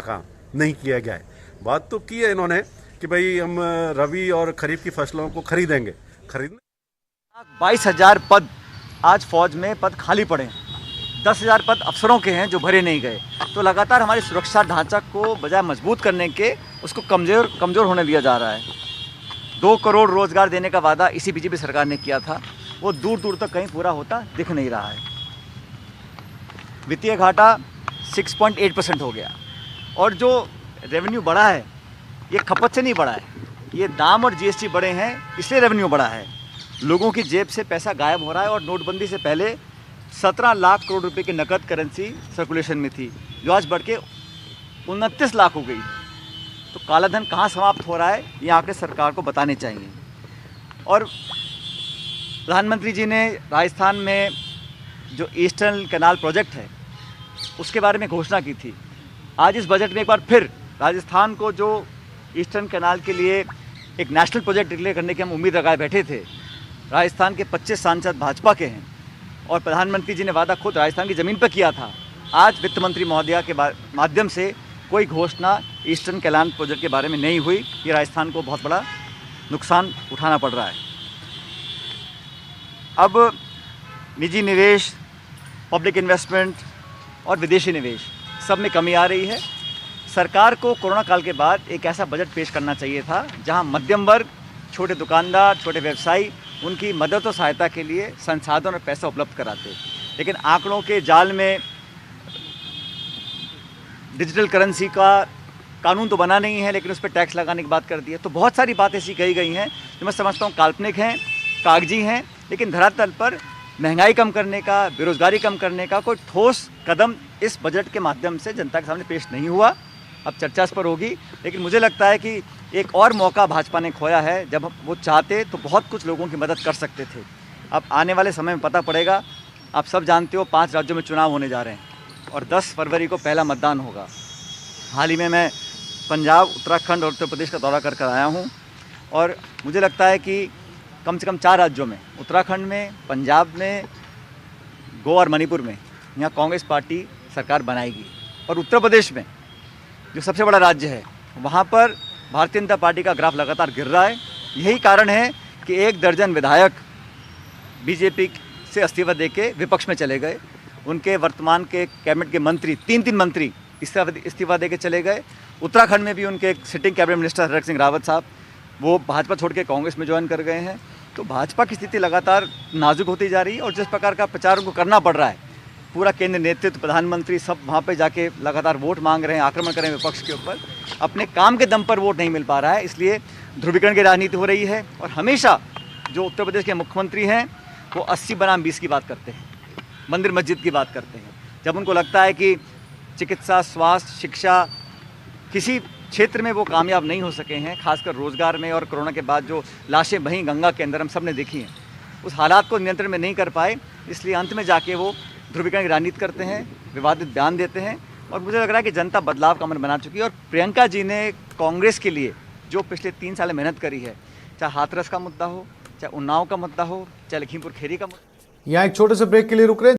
काम नहीं किया गया है। बात तो की है इन्होंने कि भाई हम रबी और खरीफ की फसलों को खरीदेंगे। 22,000 पद आज फौज में पद खाली पड़े हैं। 10,000 पद अफसरों के हैं जो भरे नहीं गए। तो लगातार हमारी सुरक्षा ढांचा को बजाय मजबूत करने के उसको कमज़ोर होने दिया जा रहा है। 2 करोड़ रोज़गार देने का वादा इसी बीजेपी सरकार ने किया था, वो दूर दूर तक कहीं पूरा होता दिख नहीं रहा है। वित्तीय घाटा 6.8% हो गया और जो रेवेन्यू बढ़ा है ये खपत से नहीं बढ़ा है, ये दाम और जीएसटी बढ़े हैं इसलिए रेवेन्यू बढ़ा है। लोगों की जेब से पैसा गायब हो रहा है और नोटबंदी से पहले 17 लाख करोड़ रुपए की नकद करेंसी सर्कुलेशन में थी जो आज बढ़ के 29 लाख हो गई। तो काला धन कहाँ समाप्त हो रहा है ये आंकड़े सरकार को बताने चाहिए। और प्रधानमंत्री जी ने राजस्थान में जो ईस्टर्न कैनाल प्रोजेक्ट है उसके बारे में घोषणा की थी। आज इस बजट में एक बार फिर राजस्थान को जो ईस्टर्न कैनाल के लिए एक नेशनल प्रोजेक्ट डिक्लेयर करने की हम उम्मीद लगाए बैठे थे, राजस्थान के 25 सांसद भाजपा के हैं और प्रधानमंत्री जी ने वादा खुद राजस्थान की ज़मीन पर किया था। आज वित्त मंत्री महोदया के माध्यम से कोई घोषणा ईस्टर्न कैनाल प्रोजेक्ट के बारे में नहीं हुई। ये राजस्थान को बहुत बड़ा नुकसान उठाना पड़ रहा है। अब निजी निवेश, पब्लिक इन्वेस्टमेंट और विदेशी निवेश सब में कमी आ रही है। सरकार को कोरोना काल के बाद एक ऐसा बजट पेश करना चाहिए था जहां मध्यम वर्ग, छोटे दुकानदार, छोटे व्यवसायी उनकी मदद और सहायता के लिए संसाधन और पैसा उपलब्ध कराते। लेकिन आंकड़ों के जाल में डिजिटल करेंसी का कानून तो बना नहीं है लेकिन उस पर टैक्स लगाने की बात कर दी है। तो बहुत सारी बातें ऐसी कही गई हैं जो मैं समझता हूँ काल्पनिक हैं, कागजी हैं, लेकिन धरातल पर महंगाई कम करने का, बेरोजगारी कम करने का कोई ठोस कदम इस बजट के माध्यम से जनता के सामने पेश नहीं हुआ। अब चर्चा इस पर होगी, लेकिन मुझे लगता है कि एक और मौका भाजपा ने खोया है। जब वो चाहते तो बहुत कुछ लोगों की मदद कर सकते थे। अब आने वाले समय में पता पड़ेगा। आप सब जानते हो 5 राज्यों में चुनाव होने जा रहे हैं और 10 फरवरी को पहला मतदान होगा। हाल ही में मैं पंजाब, उत्तराखंड और उत्तर प्रदेश का दौरा कर आया हूँ और मुझे लगता है कि कम से कम 4 राज्यों में, उत्तराखंड में, पंजाब में, गोवा और मणिपुर में यहाँ कांग्रेस पार्टी सरकार बनाएगी। और उत्तर प्रदेश में जो सबसे बड़ा राज्य है वहाँ पर भारतीय जनता पार्टी का ग्राफ लगातार गिर रहा है। यही कारण है कि 1 दर्जन विधायक बीजेपी से इस्तीफा देके विपक्ष में चले गए। उनके वर्तमान के कैबिनेट के मंत्री 3 मंत्री इस्तीफा देके चले गए। उत्तराखंड में भी उनके sitting cabinet minister Harak Singh Rawat साहब वो भाजपा छोड़ के कांग्रेस में ज्वाइन कर गए हैं। तो भाजपा की स्थिति लगातार नाजुक होती जा रही है और जिस प्रकार का प्रचार उनको करना पड़ रहा है, पूरा केंद्र नेतृत्व, प्रधानमंत्री सब वहाँ पे जाके लगातार वोट मांग रहे हैं, आक्रमण कर रहे हैं विपक्ष के ऊपर। अपने काम के दम पर वोट नहीं मिल पा रहा है, इसलिए ध्रुवीकरण की राजनीति हो रही है। और हमेशा जो उत्तर प्रदेश के मुख्यमंत्री हैं वो 80 बनाम 20 की बात करते हैं, मंदिर मस्जिद की बात करते हैं। जब उनको लगता है कि चिकित्सा, स्वास्थ्य, शिक्षा किसी क्षेत्र में वो कामयाब नहीं हो सके हैं, खासकर रोजगार में, और कोरोना के बाद जो लाशें बहीं गंगा के अंदर हम सब ने देखी हैं, उस हालात को नियंत्रण में नहीं कर पाए, इसलिए अंत में जाके वो ध्रुवीकरण की राजनीति करते हैं, विवादित बयान देते हैं। और मुझे लग रहा है कि जनता बदलाव का मन बना चुकी है और प्रियंका जी ने कांग्रेस के लिए जो पिछले 3 साल मेहनत करी है, चाहे हाथरस का मुद्दा हो, चाहे उन्नाव का मुद्दा हो, चाहे लखीमपुर खीरी का मुद्दा। यहाँ एक छोटे से ब्रेक के लिए रुक रहे हैं।